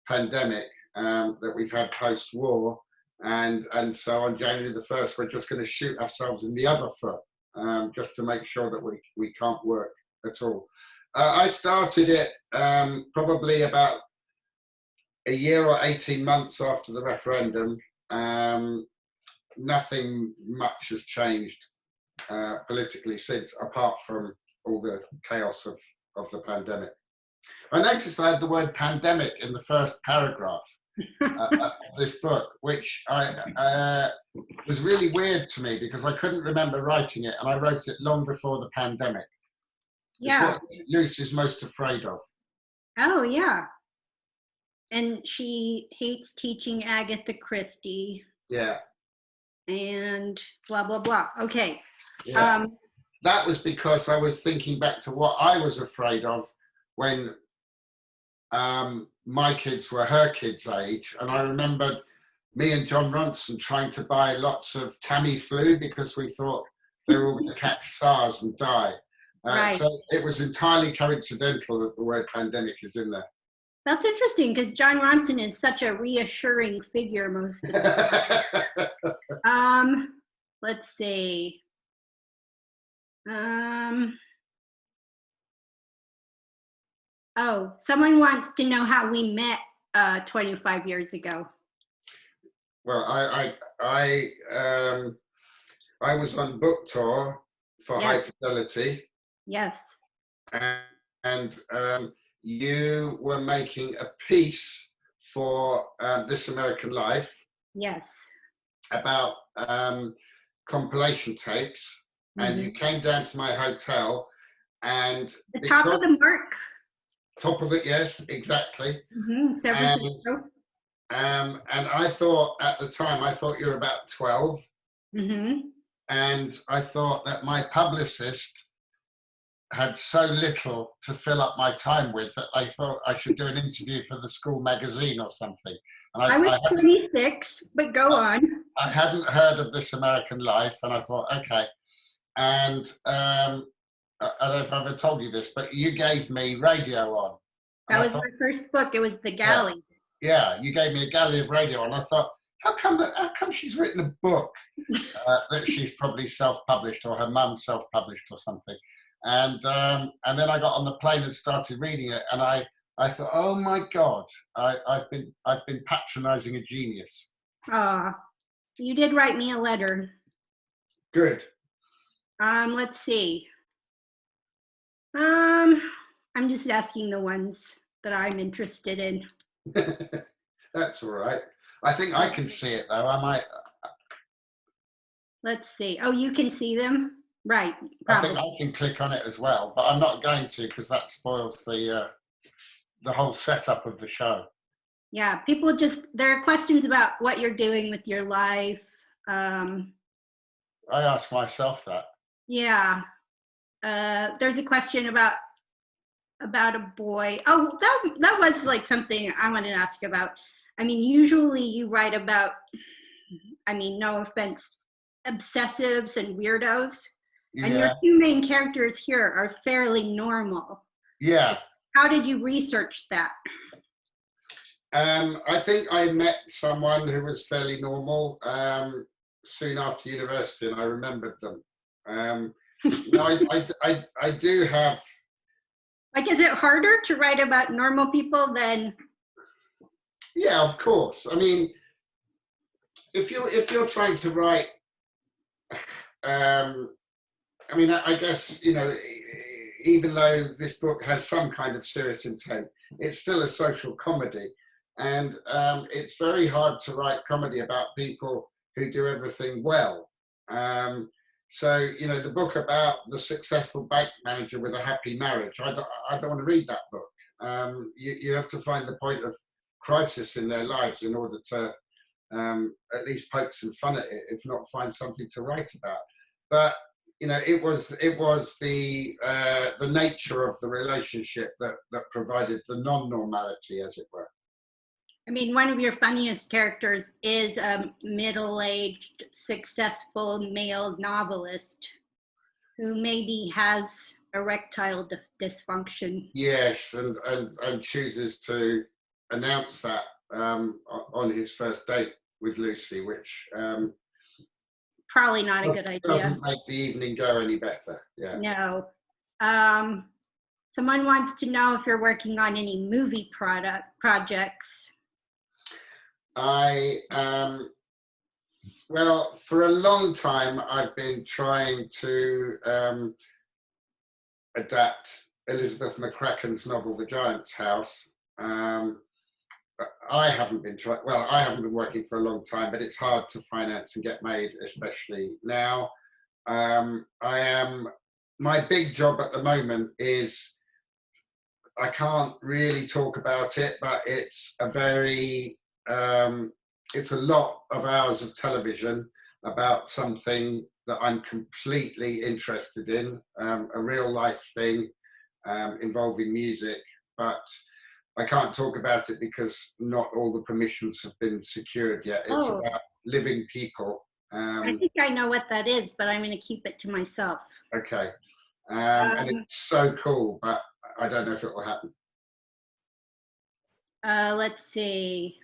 Speaker 3: pandemic that we've had post-war. And so on January the 1st, we're just going to shoot ourselves in the other foot, just to make sure that we can't work at all. I started it probably about a year or 18 months after the referendum. Nothing much has changed politically since, apart from all the chaos of the pandemic. I noticed I had the word pandemic in the first paragraph of this book, which was really weird to me because I couldn't remember writing it, and I wrote it long before the pandemic.
Speaker 2: Yeah.
Speaker 3: It's what Lucy's most afraid of.
Speaker 2: Oh, yeah. And she hates teaching Agatha Christie.
Speaker 3: Yeah.
Speaker 2: And blah, blah, blah. Okay.
Speaker 3: Yeah. That was because I was thinking back to what I was afraid of when my kids were her kids' age. And I remembered me and John Ronson trying to buy lots of Tamiflu because we thought they were all going to catch SARS and die.
Speaker 2: Right.
Speaker 3: So it was entirely coincidental that the word pandemic is in there.
Speaker 2: That's interesting because John Ronson is such a reassuring figure most of the time. Let's see. Oh, someone wants to know how we met 25 years ago.
Speaker 3: Well, I was on book tour for High Fidelity.
Speaker 2: Yes.
Speaker 3: And you were making a piece for This American Life.
Speaker 2: Yes.
Speaker 3: About compilation tapes, and you came down to my hotel, and
Speaker 2: the top of the mark.
Speaker 3: Top of it, yes, exactly.
Speaker 2: And
Speaker 3: I thought at the time, I thought you were about 12, and I thought that my publicist had so little to fill up my time with that I thought I should do an interview for the school magazine or something. And I
Speaker 2: was 26, but go on.
Speaker 3: I hadn't heard of This American Life, and I thought, okay. And I don't know if I've ever told you this, but you gave me Radio On.
Speaker 2: That was my first book. It was The Galley.
Speaker 3: Yeah, you gave me a galley of radio, and I thought, how come she's written a book that she's probably self-published, or her mum self-published or something? And then I got on the plane and started reading it, and I thought, oh my God, I've been patronizing a genius.
Speaker 2: You did write me a letter.
Speaker 3: Good.
Speaker 2: Let's see. I'm just asking the ones that I'm interested in.
Speaker 3: That's all right. I think I can see it though. I might.
Speaker 2: Let's see. Oh, you can see them? Right. Probably.
Speaker 3: I think I can click on it as well, but I'm not going to because that spoils the whole setup of the show.
Speaker 2: Yeah, there are questions about what you're doing with your life.
Speaker 3: I ask myself that.
Speaker 2: Yeah. There's a question about a boy. Oh, that was like something I wanted to ask about. I mean, usually you write about, I mean, no offense, obsessives and weirdos.
Speaker 3: Yeah.
Speaker 2: And your two main characters here are fairly normal.
Speaker 3: Yeah.
Speaker 2: How did you research that?
Speaker 3: I think I met someone who was fairly normal soon after university, and I remembered them. No, I do have.
Speaker 2: Like, is it harder to write about normal people than?
Speaker 3: Yeah, of course. I mean, if you're trying to write, I mean, I guess, you know, even though this book has some kind of serious intent, it's still a social comedy. And it's very hard to write comedy about people who do everything well. So, you know, the book about the successful bank manager with a happy marriage, I don't want to read that book. You have to find the point of crisis in their lives in order to at least poke some fun at it, if not find something to write about. But you know, it was the nature of the relationship that provided the non-normality, as it were.
Speaker 2: I mean, one of your funniest characters is a middle-aged, successful male novelist who maybe has erectile dysfunction.
Speaker 3: Yes, and chooses to announce that on his first date with Lucy, which
Speaker 2: probably not a good idea.
Speaker 3: Doesn't make the evening go any better. Yeah.
Speaker 2: No. Someone wants to know if you're working on any movie projects.
Speaker 3: Well, for a long time, I've been trying to adapt Elizabeth McCracken's novel, The Giant's House. I haven't been working for a long time, but it's hard to finance and get made, especially now. My big job at the moment is, I can't really talk about it, but it's it's a lot of hours of television about something that I'm completely interested in, a real life thing involving music, but I can't talk about it because not all the permissions have been secured yet. It's about living people.
Speaker 2: I think I know what that is, but I'm going to keep it to myself.
Speaker 3: Okay. And it's so cool, but I don't know if it will happen.
Speaker 2: Let's see.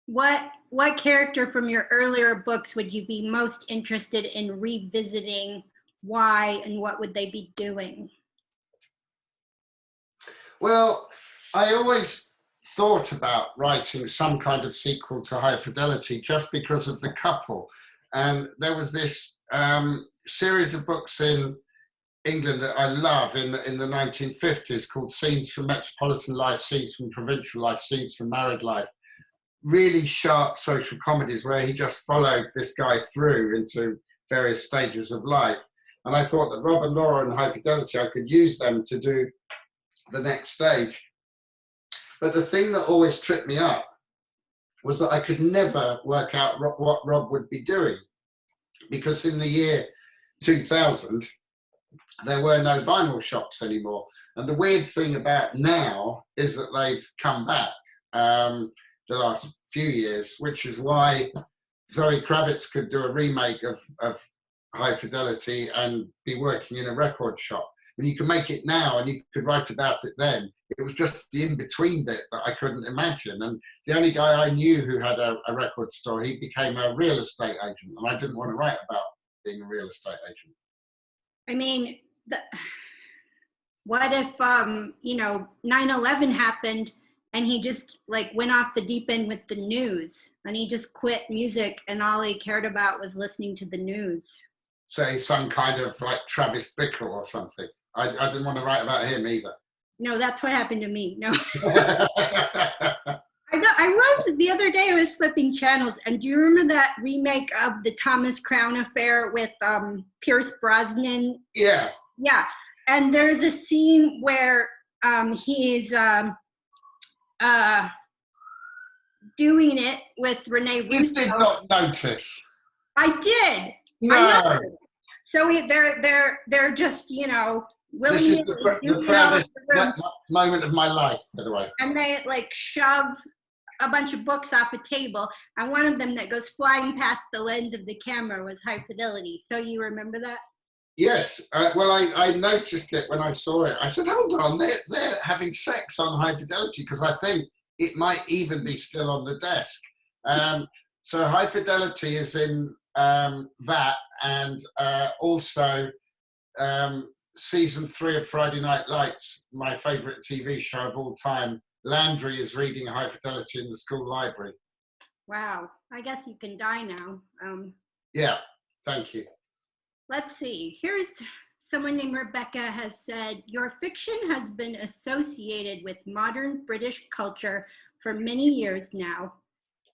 Speaker 2: What character from your earlier books would you be most interested in revisiting? Why, and what would they be doing?
Speaker 3: Well, I always thought about writing some kind of sequel to High Fidelity just because of the couple. And there was this series of books in England that I love in the 1950s called Scenes from Metropolitan Life, Scenes from Provincial Life, Scenes from Married Life. Really sharp social comedies where he just followed this guy through into various stages of life. And I thought that Rob and Laura and High Fidelity, I could use them to do the next stage. But the thing that always tripped me up was that I could never work out what Rob would be doing. Because in the year 2000, there were no vinyl shops anymore. And the weird thing about now is that they've come back the last few years, which is why Zoe Kravitz could do a remake of High Fidelity and be working in a record shop. And you can make it now and you could write about it then. It was just the in-between bit that I couldn't imagine. And the only guy I knew who had a record store, he became a real estate agent. And I didn't want to write about being a real estate agent.
Speaker 2: I mean, what if, 9/11 happened and he just went off the deep end with the news and he just quit music and all he cared about was listening to the news?
Speaker 3: Say some kind of Travis Bickle or something. I didn't want to write about him either.
Speaker 2: No, that's what happened to me. No. The other day I was flipping channels, and do you remember that remake of the Thomas Crown Affair with Pierce Brosnan?
Speaker 3: Yeah.
Speaker 2: Yeah. And there's a scene where he's doing it with Rene Russo.
Speaker 3: You did not notice.
Speaker 2: I did.
Speaker 3: No.
Speaker 2: I noticed. So they're just,
Speaker 3: this is the proudest moment of my life, by the way.
Speaker 2: And they shove a bunch of books off a table, and one of them that goes flying past the lens of the camera was High Fidelity. So you remember that?
Speaker 3: Yes. Well, I noticed it when I saw it. I said, hold on, they're having sex on High Fidelity, because I think it might even be still on the desk. So High Fidelity is in that, and also season 3 of Friday Night Lights, my favorite TV show of all time. Landry is reading High Fidelity in the school library.
Speaker 2: Wow. I guess you can die now.
Speaker 3: Yeah, thank you.
Speaker 2: Let's see. Here's someone named Rebecca has said, your fiction has been associated with modern British culture for many years now,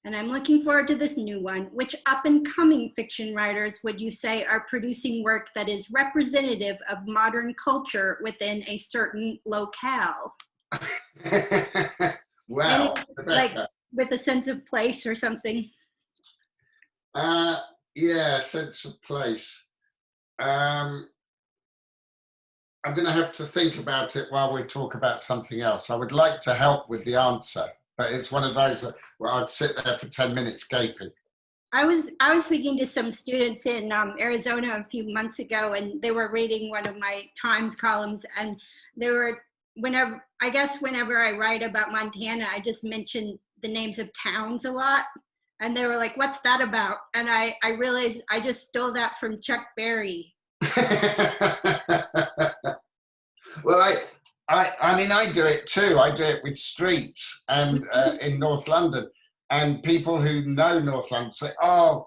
Speaker 2: and I'm looking forward to this new one. Which up-and-coming fiction writers would you say are producing work that is representative of modern culture within a certain locale?
Speaker 3: Wow.
Speaker 2: Like with a sense of place or something.
Speaker 3: Yeah, sense of place. I'm going to have to think about it while we talk about something else. I would like to help with the answer, but it's one of those where I'd sit there for 10 minutes gaping.
Speaker 2: I was speaking to some students in Arizona a few months ago, and they were reading one of my Times columns, and they were, whenever I write about Montana, I just mention the names of towns a lot. And they were like, what's that about? And I realized I just stole that from Chuck Berry.
Speaker 3: Well, I mean, I do it too. I do it with streets and in North London. And people who know North London say, oh,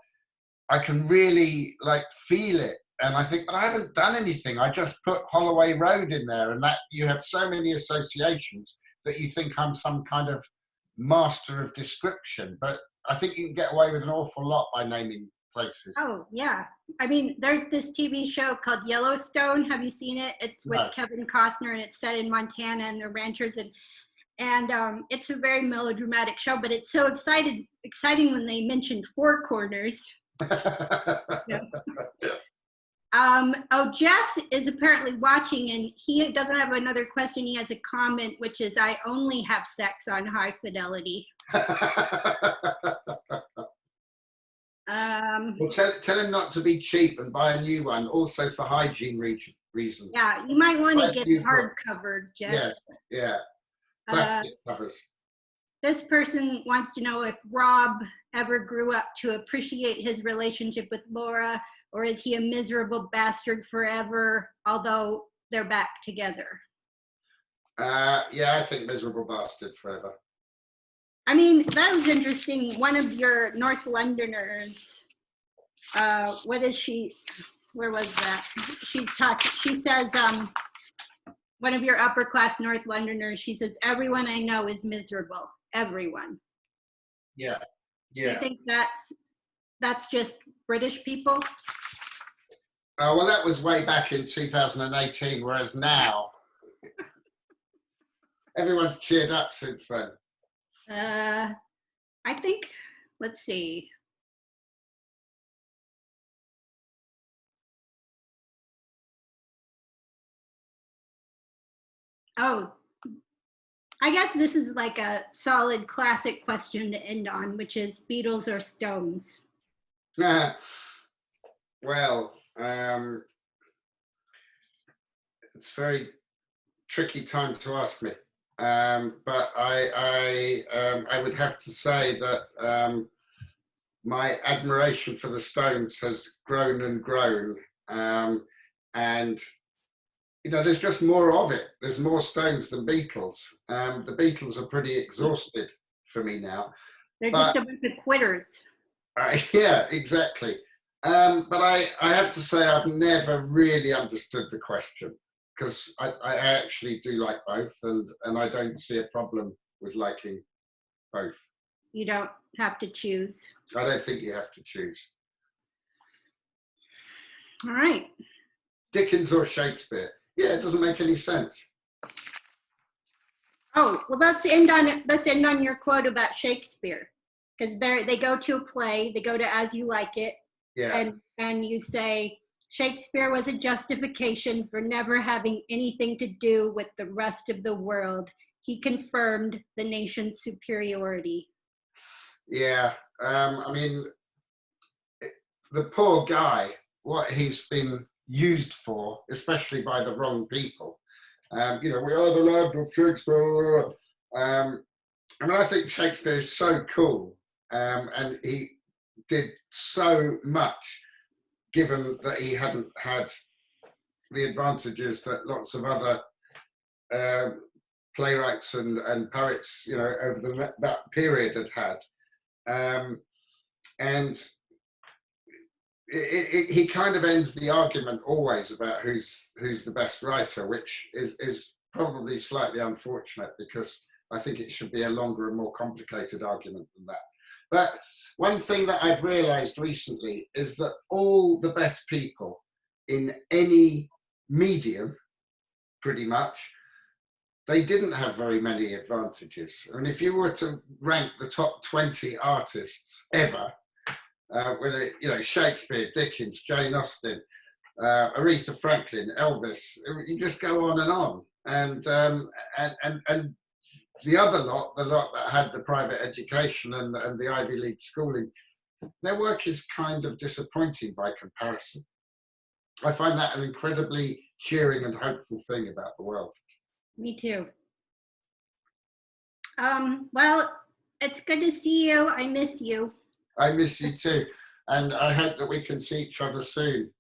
Speaker 3: I can really like feel it. And I think, but I haven't done anything. I just put Holloway Road in there, and that you have so many associations that you think I'm some kind of master of description. But I think you can get away with an awful lot by naming places.
Speaker 2: Oh, yeah. I mean, there's this TV show called Yellowstone. Have you seen it? It's with Kevin Costner, and it's set in Montana, and the ranchers, and it's a very melodramatic show, but it's so exciting when they mention Four Corners. Yeah. Jess is apparently watching, and he doesn't have another question. He has a comment, which is, I only have sex on High Fidelity.
Speaker 3: Well, tell him not to be cheap and buy a new one, also for hygiene reasons.
Speaker 2: Yeah, you might want to get hardcover, Jess.
Speaker 3: Yeah. Plastic covers.
Speaker 2: This person wants to know if Rob ever grew up to appreciate his relationship with Laura, or is he a miserable bastard forever, although they're back together?
Speaker 3: Yeah, I think miserable bastard forever.
Speaker 2: I mean, that was interesting. One of your North Londoners, what is she, where was that? She says, one of your upper class North Londoners, she says, everyone I know is miserable. Everyone.
Speaker 3: Yeah.
Speaker 2: Do you think that's just British people?
Speaker 3: Well, that was way back in 2018, whereas now everyone's cheered up since then.
Speaker 2: I think, let's see. Oh, I guess this is like a solid classic question to end on, which is Beatles or Stones?
Speaker 3: Well, it's a very tricky time to ask me. But I would have to say that my admiration for the Stones has grown and grown. And you know, there's just more of it. There's more Stones than Beatles. The Beatles are pretty exhausted for me now.
Speaker 2: They're just a bunch of quitters.
Speaker 3: Yeah, exactly. But I have to say I've never really understood the question, because I actually do like both, and I don't see a problem with liking both.
Speaker 2: You don't have to choose.
Speaker 3: I don't think you have to choose.
Speaker 2: All right.
Speaker 3: Dickens or Shakespeare? Yeah, it doesn't make any sense.
Speaker 2: Oh, well, let's end on your quote about Shakespeare, because they go to a play, they go to As You Like It,
Speaker 3: yeah,
Speaker 2: and you say Shakespeare was a justification for never having anything to do with the rest of the world. He confirmed the nation's superiority. Yeah,
Speaker 3: I mean, the poor guy, what he's been used for, especially by the wrong people. You know, we are the land of Shakespeare. I mean, I think Shakespeare is so cool, and he did so much, given that he hadn't had the advantages that lots of other playwrights and poets, you know, over that period had. And he kind of ends the argument always about who's the best writer, which is probably slightly unfortunate, because I think it should be a longer and more complicated argument than that. But one thing that I've realized recently is that all the best people in any medium, pretty much, they didn't have very many advantages. And if you were to rank the top 20 artists ever, whether, you know, Shakespeare, Dickens, Jane Austen, Aretha Franklin, Elvis, you just go on and on. And the other lot, the lot that had the private education and the Ivy League schooling, their work is kind of disappointing by comparison. I find that an incredibly cheering and hopeful thing about the world.
Speaker 2: Me too. Well, it's good to see you. I miss you.
Speaker 3: I miss you too. And I hope that we can see each other soon.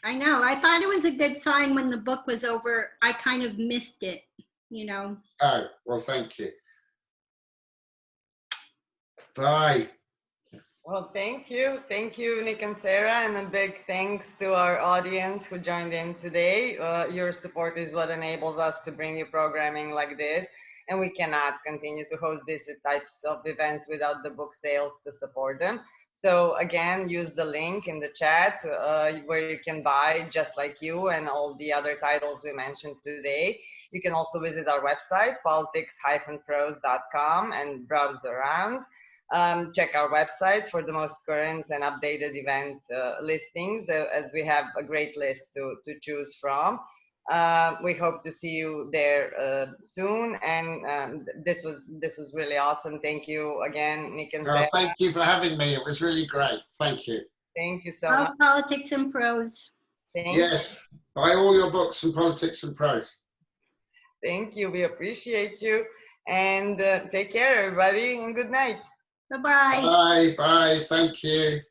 Speaker 2: I know. I thought it was a good sign when the book was over. I kind of missed it, you know.
Speaker 3: Oh, well, thank you. Bye.
Speaker 1: Well, thank you. Thank you, Nick and Sarah, and a big thanks to our audience who joined in today. Your support is what enables us to bring you programming like this, and we cannot continue to host these types of events without the book sales to support them. So again, use the link in the chat where you can buy Just Like You and all the other titles we mentioned today. You can also visit our website, politics-prose.com, and browse around. Check our website for the most current and updated event listings, as we have a great list to choose from. We hope to see you there soon, and this was really awesome. Thank you again, Nick and Sarah.
Speaker 3: Thank you for having me. It was really great. Thank you.
Speaker 1: Thank you so much.
Speaker 2: Politics and Prose.
Speaker 3: Yes, buy all your books in Politics and Prose.
Speaker 1: Thank you. We appreciate you, and take care, everybody, and good night.
Speaker 2: Bye-bye.
Speaker 3: Bye. Bye. Thank you.